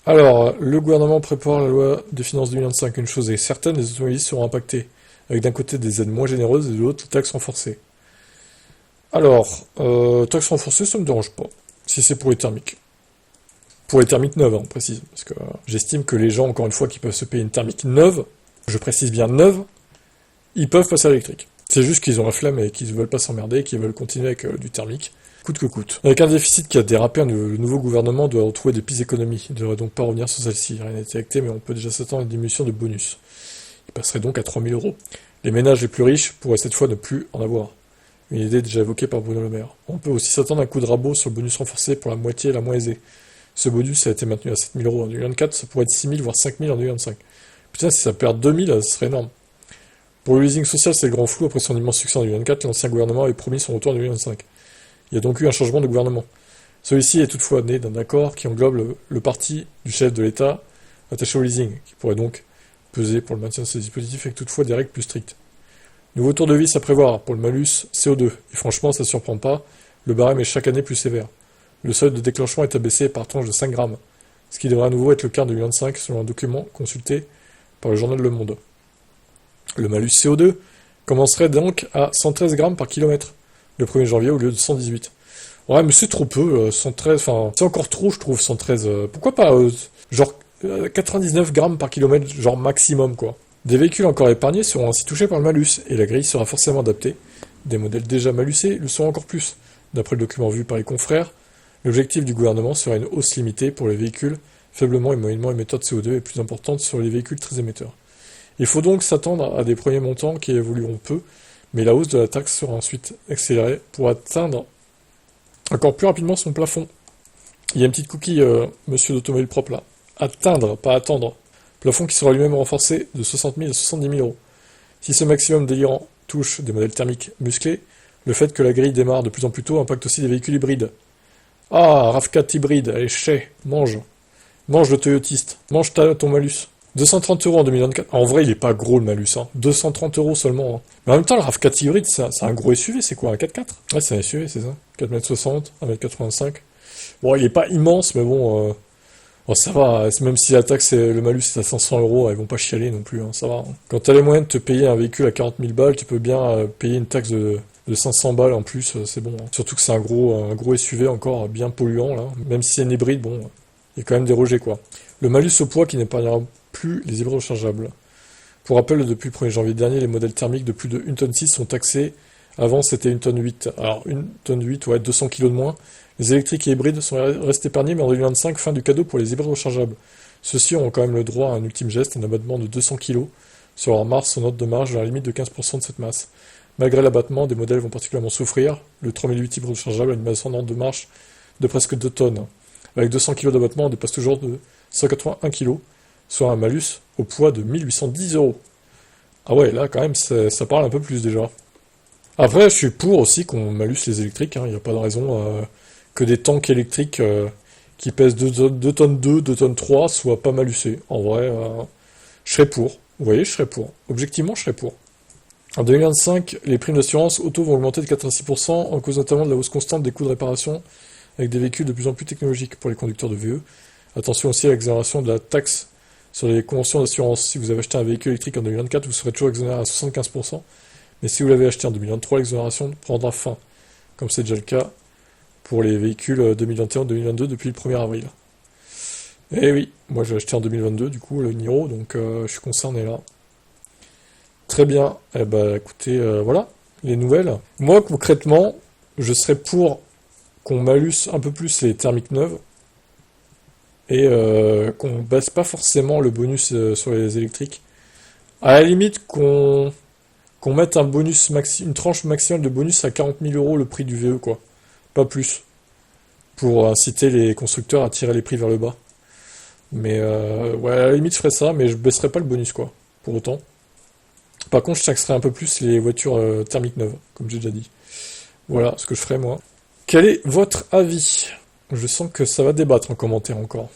Alors, le gouvernement prépare la loi de finances 2025. Une chose est certaine, les automobilistes seront impactés, avec d'un côté des aides moins généreuses et de l'autre, taxes renforcées. Alors, taxes renforcées, ça me dérange pas, si c'est pour les thermiques. Pour les thermiques neuves, on précise, parce que j'estime que les gens, encore une fois, qui peuvent se payer une thermique neuve, je précise bien neuve, ils peuvent passer à l'électrique. C'est juste qu'ils ont la flemme et qu'ils ne veulent pas s'emmerder et qu'ils veulent continuer avec du thermique, coûte que coûte. Avec un déficit qui a dérapé, le nouveau gouvernement doit retrouver des pistes d'économie. Il ne devrait donc pas revenir sur celle-ci. Rien n'est été acté, mais on peut déjà s'attendre à une diminution de bonus. Il passerait donc à 3 000 euros. Les ménages les plus riches pourraient cette fois ne plus en avoir. Une idée déjà évoquée par Bruno Le Maire. On peut aussi s'attendre à un coup de rabot sur le bonus renforcé pour la moitié et la moins aisée. Ce bonus a été maintenu à 7 000 euros en 2024, ça pourrait être 6 000 voire 5 000 en 2025. Putain, si ça perd 2 000, ce serait énorme. Pour le leasing social, c'est le grand flou. Après son immense succès en 2024, l'ancien gouvernement avait promis son retour en 2025. Il y a donc eu un changement de gouvernement. Celui-ci est toutefois né d'un accord qui englobe le parti du chef de l'État attaché au leasing, qui pourrait donc peser pour le maintien de ces dispositifs avec toutefois des règles plus strictes. Nouveau tour de vis à prévoir pour le malus CO2, et franchement ça ne surprend pas, le barème est chaque année plus sévère. Le seuil de déclenchement est abaissé par tranche de 5 grammes, ce qui devrait à nouveau être le cas en 2025 selon un document consulté par le journal Le Monde. Le malus CO2 commencerait donc à 113 grammes par kilomètre le 1er janvier au lieu de 118. Ouais, mais c'est trop peu, 113, enfin, c'est encore trop, je trouve, 113. Pourquoi pas, genre, 99 grammes par kilomètre, genre maximum, quoi. Des véhicules encore épargnés seront ainsi touchés par le malus, et la grille sera forcément adaptée. Des modèles déjà malusés le seront encore plus. D'après le document vu par les confrères, l'objectif du gouvernement sera une hausse limitée pour les véhicules faiblement et moyennement émetteurs de CO2 et plus importante sur les véhicules très émetteurs. Il faut donc s'attendre à des premiers montants qui évolueront peu, mais la hausse de la taxe sera ensuite accélérée pour atteindre encore plus rapidement son plafond. Il y a une petite cookie, monsieur l'automobile propre là. Atteindre, pas attendre. Plafond qui sera lui-même renforcé de 60 000 à 70 000 euros. Si ce maximum délirant touche des modèles thermiques musclés, le fait que la grille démarre de plus en plus tôt impacte aussi les véhicules hybrides. Ah, RAV4 hybride, allez, chais, mange. Mange le Toyotiste, mange ton malus. 230 euros en 2024. En vrai, il est pas gros le malus, hein. 230 euros seulement. Hein. Mais en même temps, le RAV4 hybride, c'est un gros SUV, c'est quoi, un 4x4? Ouais, c'est un SUV, c'est ça. 4,60 m, 1,85 m. Bon, il est pas immense, mais bon, bon, ça va. Même si la taxe et le malus est à 500 euros, ils vont pas chialer non plus, hein, ça va. Hein. Quand t'as les moyens de te payer un véhicule à 40 000 balles, tu peux bien payer une taxe de 500 balles en plus, c'est bon. Hein. Surtout que c'est un gros SUV encore bien polluant, là. Même si c'est une hybride, bon, il y a quand même des rejets, quoi. Le malus au poids qui n'épargnera plus les hybrides rechargeables. Pour rappel, depuis le 1er janvier dernier, les modèles thermiques de plus de 1,6 tonne sont taxés. Avant, c'était 1,8 tonne. Alors, 1,8 tonne, ouais, 200 kg de moins. Les électriques et hybrides sont restés épargnés, mais en 2025, fin du cadeau pour les hybrides rechargeables. Ceux-ci ont quand même le droit à un ultime geste, un abattement de 200 kg sur leur masse en note de marge à la limite de 15% de cette masse. Malgré l'abattement, des modèles vont particulièrement souffrir. Le 3008 hybride rechargeable a une masse en note de marge de presque 2 tonnes. Avec 200 kg d'abattement, on dépasse toujours de 181 kg, soit un malus au poids de 1810 euros. Ah ouais, là quand même, ça parle un peu plus déjà. Après, je suis pour aussi qu'on malus les électriques, il n'y a pas de raison que des tanks électriques qui pèsent 2 tonnes 2, 2 tonnes 3 soient pas malusés. En vrai, je serais pour. Vous voyez, je serais pour. Objectivement, je serais pour. En 2025, les primes d'assurance auto vont augmenter de 86%, en cause notamment de la hausse constante des coûts de réparation avec des véhicules de plus en plus technologiques pour les conducteurs de VE. Attention aussi à l'exonération de la taxe sur les conventions d'assurance. Si vous avez acheté un véhicule électrique en 2024, vous serez toujours exonéré à 75%. Mais si vous l'avez acheté en 2023, l'exonération prendra fin, comme c'est déjà le cas pour les véhicules 2021-2022 depuis le 1er avril. Et oui, moi j'ai acheté en 2022 du coup le Niro, donc je suis concerné là. Très bien, eh ben écoutez, voilà, les nouvelles. Moi concrètement, je serais pour qu'on malus un peu plus les thermiques neuves, et qu'on baisse pas forcément le bonus sur les électriques. À la limite, qu'on mette un bonus une tranche maximale de bonus à 40 000 euros le prix du VE, quoi. Pas plus. Pour inciter les constructeurs à tirer les prix vers le bas. Mais ouais, à la limite, je ferais ça, mais je baisserais pas le bonus, quoi. Pour autant. Par contre, je taxerais un peu plus les voitures thermiques neuves, comme j'ai déjà dit. Voilà ce que je ferais, moi. Quel est votre avis ? Je sens que ça va débattre en commentaire encore.